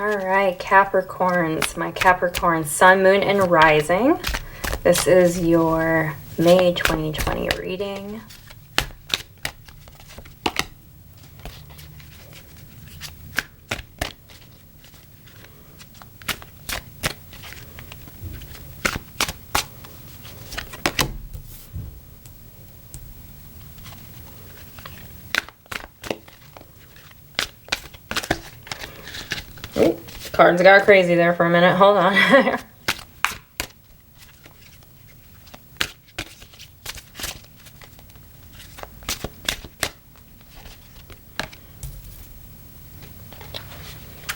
All right, Capricorns, my Capricorn Sun, Moon, and Rising. This is your May 2020 reading. Oh, cards got crazy there for a minute. Hold on.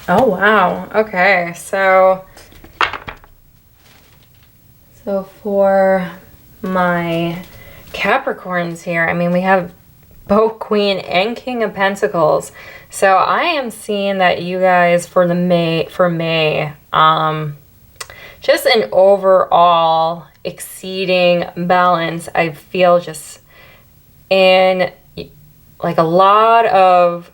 Oh, wow. Okay, so for my Capricorns here, I mean, we have both Queen and King of Pentacles. So I am seeing that you guys for May, just an overall exceeding balance. I feel just in like a lot of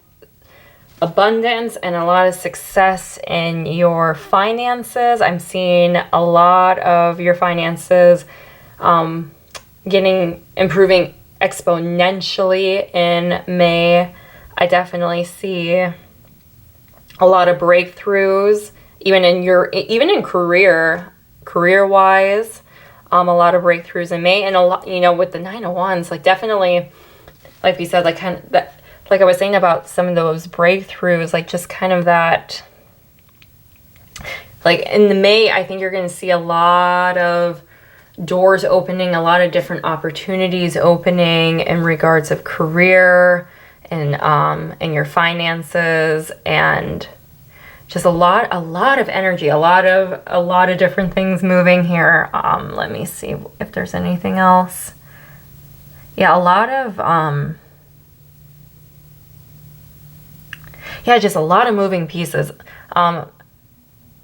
abundance and a lot of success in your finances. I'm seeing a lot of your finances improving exponentially in May. I definitely see a lot of breakthroughs, even in career wise. A lot of breakthroughs in May, and a lot, with the Nine of Wands, like definitely, like we said, like kind of that, like I was saying about some of those breakthroughs, like just kind of that, like in the May, I think you're going to see a lot of doors opening, a lot of different opportunities opening in regards of career and your finances, and just a lot of energy, a lot of different things moving here. Let me see if there's anything else. Yeah, a lot of just a lot of moving pieces.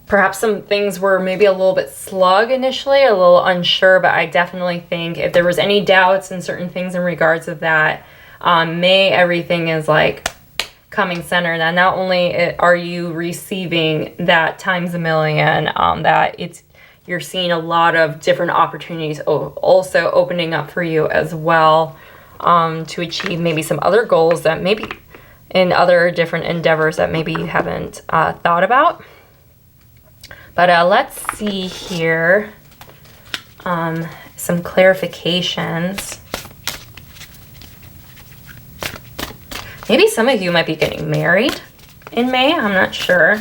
Perhaps some things were maybe a little bit slug initially, a little unsure, but I definitely think if there was any doubts in certain things in regards of that, May, everything is like coming center. That not only are you receiving that times a million, that you're seeing a lot of different opportunities also opening up for you as well, to achieve maybe some other goals that maybe in other different endeavors that maybe you haven't thought about. But let's see here, some clarifications. Maybe some of you might be getting married in May. I'm not sure.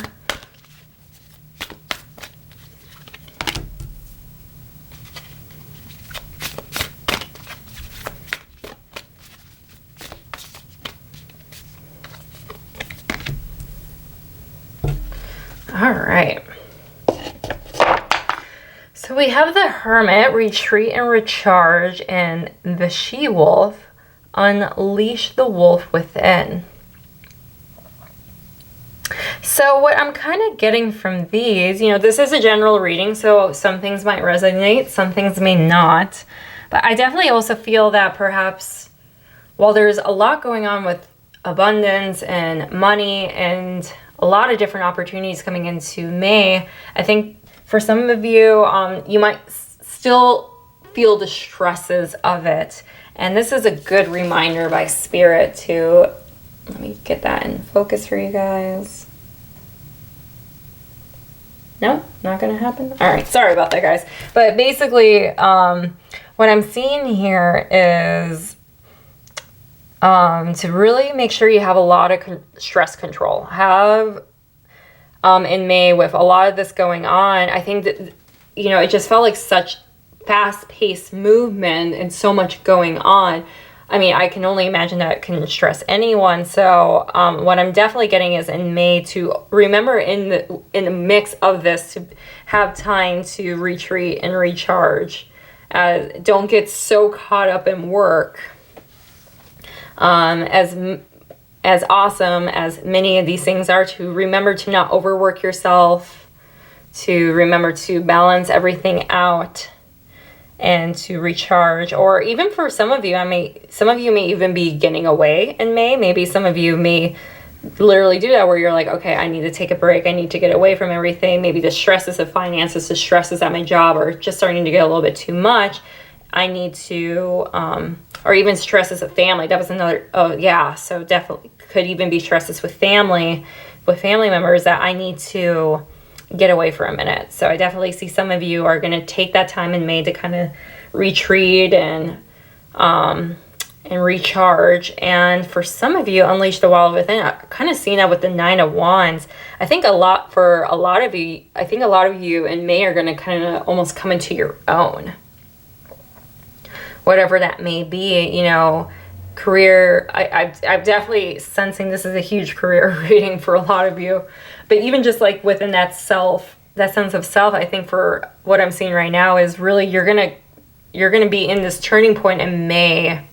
All right. So we have the Hermit, retreat and recharge, and the She-Wolf, unleash the wolf within. So what I'm kind of getting from these, this is a general reading, so some things might resonate, some things may not. But I definitely also feel that perhaps while there's a lot going on with abundance and money and a lot of different opportunities coming into May, I think for some of you, you might still feel the stresses of it. And this is a good reminder by Spirit to, let me get that in focus for you guys. No, not going to happen. All right, sorry about that, guys. But basically, what I'm seeing here is to really make sure you have a lot of stress control. In May, with a lot of this going on, I think that, it just felt like such fast-paced movement and so much going on. I mean, I can only imagine that it can stress anyone. So what I'm definitely getting is in May to remember in the mix of this to have time to retreat and recharge. Don't get so caught up in work. As awesome as many of these things are, to remember to not overwork yourself, to remember to balance everything out, and to recharge. Or even for some of you, some of you may even be getting away in May. Maybe some of you may literally do that, where you're like, okay, I need to take a break. I need to get away from everything. Maybe the stresses of finances, the stresses at my job are just starting to get a little bit too much. I need to, or even stresses of family. That was another, oh yeah, so definitely could even be stresses with family members that I need to get away for a minute. So I definitely see some of you are going to take that time in May to kind of retreat and recharge. And for some of you, unleash the wild within. I've kind of seen that with the 9 of Wands. I think a lot of you in May are going to kind of almost come into your own. Whatever that may be, you know, career. I'm definitely sensing this is a huge career reading for a lot of you. But even just like within that sense of self, I think for what I'm seeing right now is really you're gonna be in this turning point in May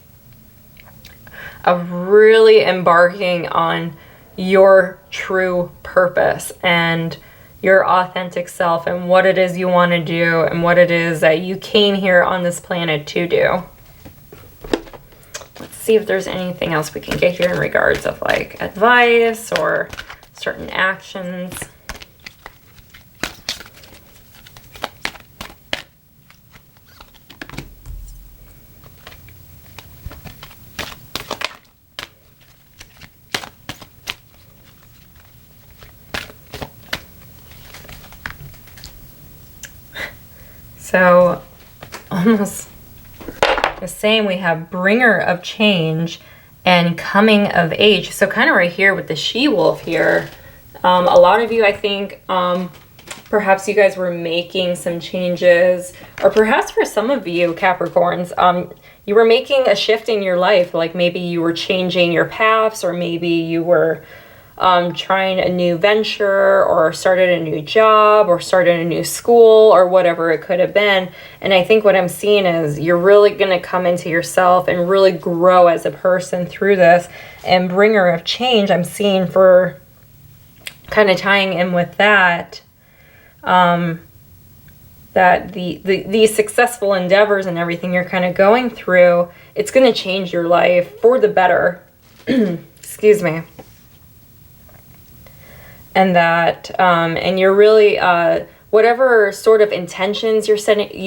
of really embarking on your true purpose and your authentic self and what it is you want to do and what it is that you came here on this planet to do. Let's see if there's anything else we can get here in regards of like advice or certain actions. So almost the same, we have bringer of change and coming of age. So kind of right here with the she-wolf here, a lot of you, I think, perhaps you guys were making some changes, or perhaps for some of you Capricorns, you were making a shift in your life. Like maybe you were changing your paths, or maybe you were trying a new venture, or started a new job, or started a new school, or whatever it could have been. And I think what I'm seeing is you're really going to come into yourself and really grow as a person through this. And bringer of change, I'm seeing for kind of tying in with that, that these successful endeavors and everything you're kind of going through, it's going to change your life for the better. Excuse me. And that, and you're really, whatever sort of intentions you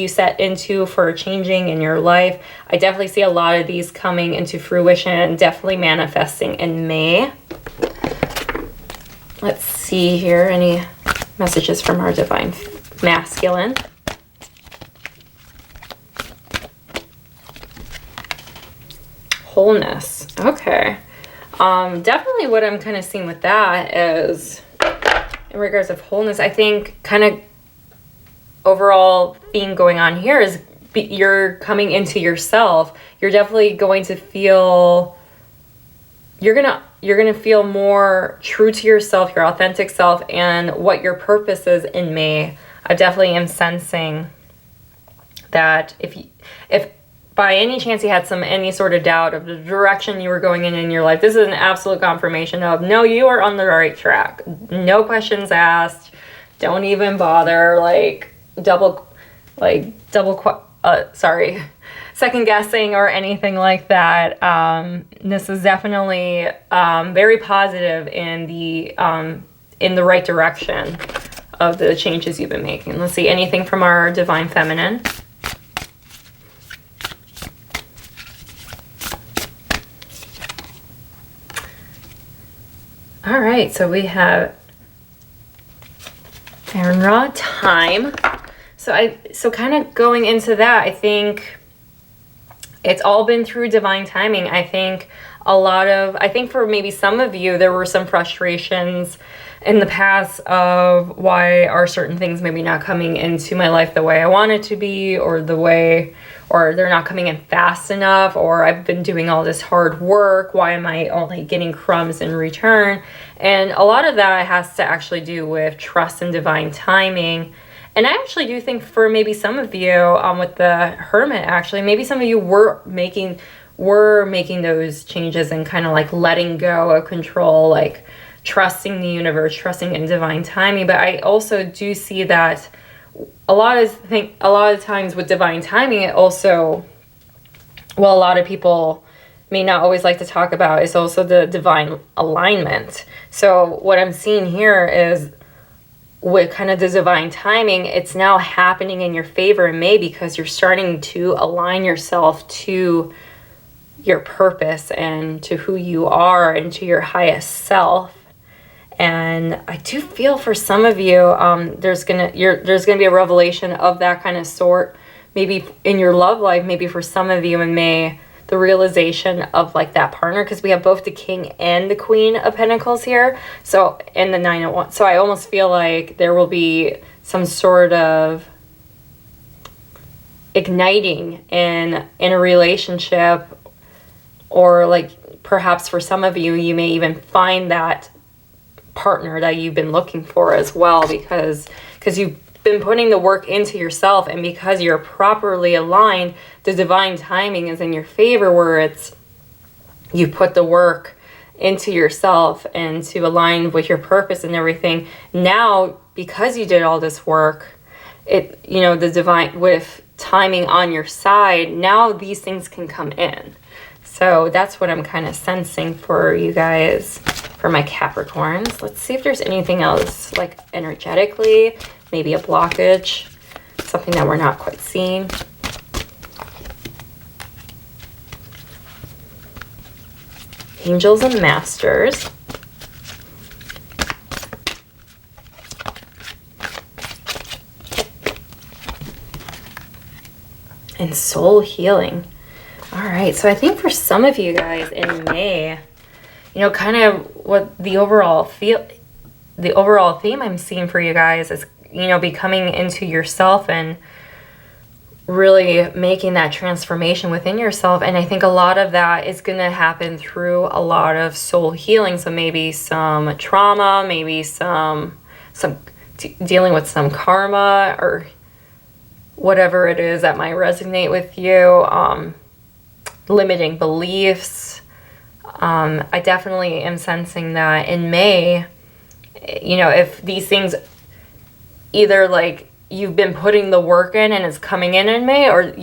set into for changing in your life, I definitely see a lot of these coming into fruition and definitely manifesting in May. Let's see here, any messages from our divine masculine. Wholeness. Okay. Definitely what I'm kind of seeing with that is, in regards of wholeness, I think kind of overall theme going on here is you're coming into yourself. You're definitely going to feel, you're gonna feel more true to yourself, your authentic self, and what your purpose is in May. I definitely am sensing that if by any chance you had any sort of doubt of the direction you were going in your life, this is an absolute confirmation of, no, you are on the right track. No questions asked. Don't even bother second guessing or anything like that. This is definitely very positive in the right direction of the changes you've been making. Let's see, anything from our divine feminine. All right, so we have Iron Raw time. So kind of going into that, I think it's all been through divine timing. I think for maybe some of you, there were some frustrations in the past of why are certain things maybe not coming into my life the way I want it to be, or they're not coming in fast enough, or I've been doing all this hard work. Why am I only getting crumbs in return? And a lot of that has to actually do with trust and divine timing. And I actually do think for maybe some of you, with the Hermit, actually, maybe some of you were making those changes and kind of like letting go of control, like trusting the universe, trusting in divine timing. But I also do see that a lot of times with divine timing, it also, well, a lot of people may not always like to talk about is also the divine alignment. So what I'm seeing here is with kind of the divine timing, it's now happening in your favor in May because you're starting to align yourself to your purpose and to who you are and to your highest self. And I do feel for some of you, there's gonna be a revelation of that kind of sort, maybe in your love life, maybe for some of you in May, the realization of like that partner, because we have both the King and the Queen of Pentacles here. So, and the 9 of Wands. So I almost feel like there will be some sort of igniting in a relationship, or like perhaps for some of you, you may even find that partner that you've been looking for as well, because you've been putting the work into yourself, and because you're properly aligned, the divine timing is in your favor, where it's you put the work into yourself and to align with your purpose and everything. Now, because you did all this work, it, you know, the divine, with timing on your side, now these things can come in. So that's what I'm kind of sensing for you guys, for my Capricorns. Let's see if there's anything else, like energetically, maybe a blockage, something that we're not quite seeing. Angels and Masters. And Soul Healing. All right, so I think for some of you guys in May, you know, kind of what the overall theme I'm seeing for you guys is, you know, becoming into yourself and really making that transformation within yourself. And I think a lot of that is going to happen through a lot of soul healing. So maybe some trauma, maybe some dealing with some karma or whatever it is that might resonate with you. Limiting beliefs. I definitely am sensing that in May, you know, if these things either like you've been putting the work in and it's coming in May, or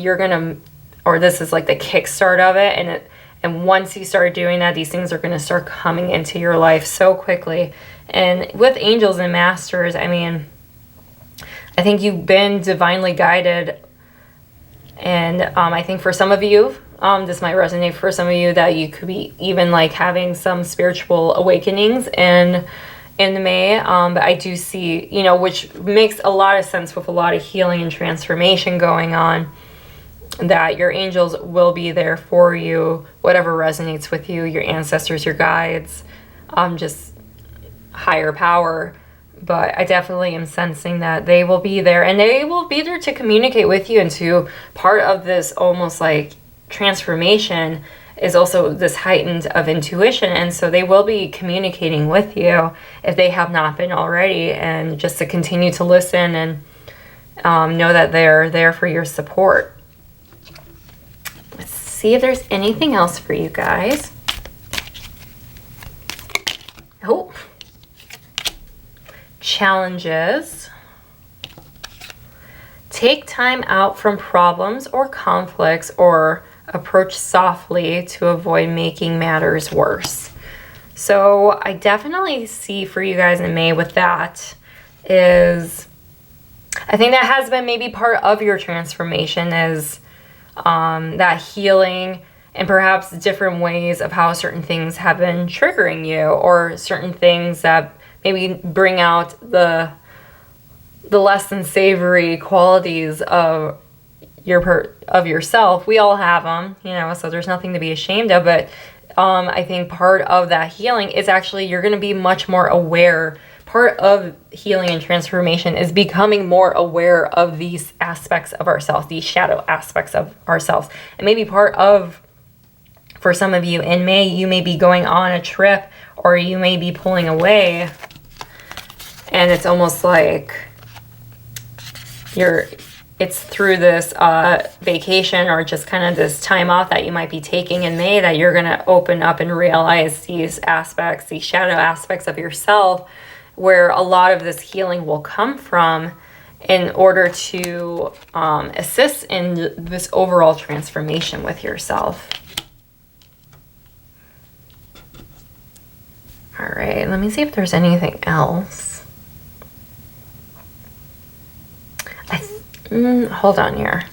or this is like the kickstart of it, and once you start doing that, these things are going to start coming into your life so quickly. And with Angels and Masters, I mean, I think you've been divinely guided, and I think for some of you, this might resonate for some of you, that you could be even like having some spiritual awakenings in May. But I do see, you know, which makes a lot of sense with a lot of healing and transformation going on, that your angels will be there for you, whatever resonates with you, your ancestors, your guides, just higher power. But I definitely am sensing that they will be there, and they will be there to communicate with you. And to part of this almost like transformation is also this heightened of intuition, and so they will be communicating with you if they have not been already, and just to continue to listen and know that they're there for your support. Let's see if there's anything else for you guys. Oh, challenges. Take time out from problems or conflicts, or approach softly to avoid making matters worse. So I definitely see for you guys in May with that is, I think that has been maybe part of your transformation, is that healing, and perhaps different ways of how certain things have been triggering you, or certain things that maybe bring out the less than savory qualities of yourself. We all have them, you know, so there's nothing to be ashamed of. But I think part of that healing is actually you're going to be much more aware. Part of healing and transformation is becoming more aware of these aspects of ourselves, these shadow aspects of ourselves. And maybe part of, for some of you in May, you may be going on a trip, or you may be pulling away, and it's almost like it's through this vacation, or just kind of this time off that you might be taking in May, that you're going to open up and realize these aspects, these shadow aspects of yourself, where a lot of this healing will come from, in order to assist in this overall transformation with yourself. All right, let me see if there's anything else. Hold on here.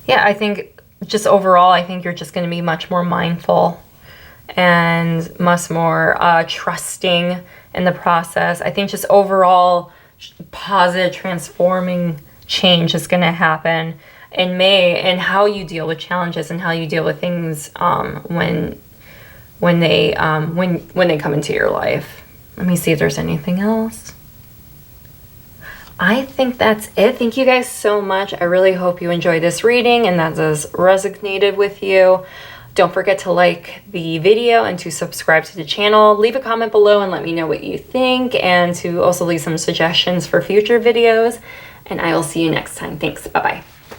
Yeah, I think just overall, I think you're just going to be much more mindful and much more trusting in the process. I think just overall positive transforming change is going to happen in May, and how you deal with challenges and how you deal with things when they come into your life. Let me see if there's anything else. I think that's it. Thank you guys so much. I really hope you enjoyed this reading and that this resonated with you. Don't forget to like the video and to subscribe to the channel. Leave a comment below and let me know what you think, and to also leave some suggestions for future videos. And I will see you next time. Thanks. Bye-bye.